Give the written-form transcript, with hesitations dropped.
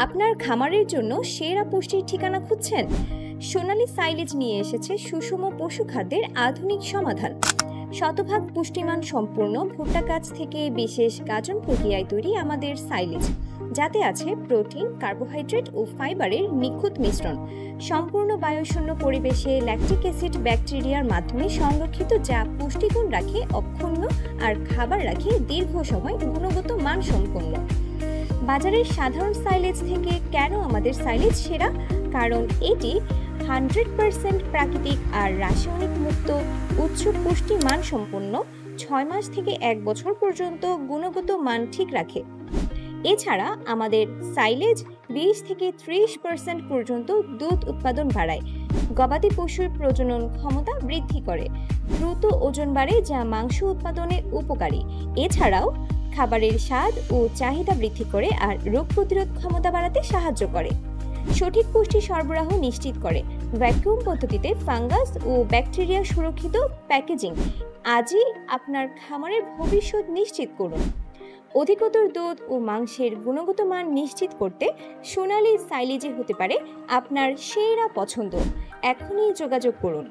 আপনার খামারের জন্য সেরা পুষ্টির ঠিকানা খুঁজছেন? সোনালী সাইলেজ নিয়ে এসেছে সুষম পশু খাদ্যের আধুনিক সমাধান। শতভাগ পুষ্টিমান সম্পূর্ণ ভুট্টা গাছ থেকে বিশেষ গাজন প্রক্রিয়ায় তৈরি আমাদের সাইলেজ, যাতে আছে প্রোটিন, কার্বোহাইড্রেট ও ফাইবারের নিখুঁত মিশ্রণ। সম্পূর্ণ বায়ুশূন্য পরিবেশে ল্যাকটিক অ্যাসিড ব্যাকটেরিয়ার মাধ্যমে সংরক্ষিত, যা পুষ্টিগুণ রাখে অক্ষুণ্ণ আর খাবার রাখে দীর্ঘ সময় গুণগত মান সম্পন্ন। বাজারের সাধারণ সাইলেজ থেকে কেন আমাদের সাইলেজ সেরা? কারণ এটি 100% প্রাকৃতিক আর রাসায়নিক মুক্ত, উচ্চ পুষ্টি মান সম্পন্ন, 6 মাস থেকে 1 বছর পর্যন্ত গুণগত মান ঠিক রাখে। এছাড়া আমাদের সাইলেজ 20 থেকে 30% পর্যন্ত দুধ উৎপাদন বাড়ায়, গবাদি পশুর প্রজনন ক্ষমতা বৃদ্ধি করে, দ্রুত ওজন বাড়ে যা মাংস উৎপাদনে উপকারী। এছাড়াও খাবারের স্বাদ ও চাহিদা বৃদ্ধি করে আর রোগ প্রতিরোধ ক্ষমতা বাড়াতে সাহায্য করে। সঠিক পুষ্টি সরবরাহ নিশ্চিত করে ভ্যাকুয়াম পদ্ধতিতে ফাঙ্গাস ও ব্যাকটেরিয়া সুরক্ষিত প্যাকেজিং। আজই আপনার খামারের ভবিষ্যৎ নিশ্চিত করুন। অধিকতর দুধ ও মাংসের গুণগত মান নিশ্চিত করতে সোনালী সাইলেজে হতে পারে আপনার সেরা পছন্দ। এখনই যোগাযোগ করুন।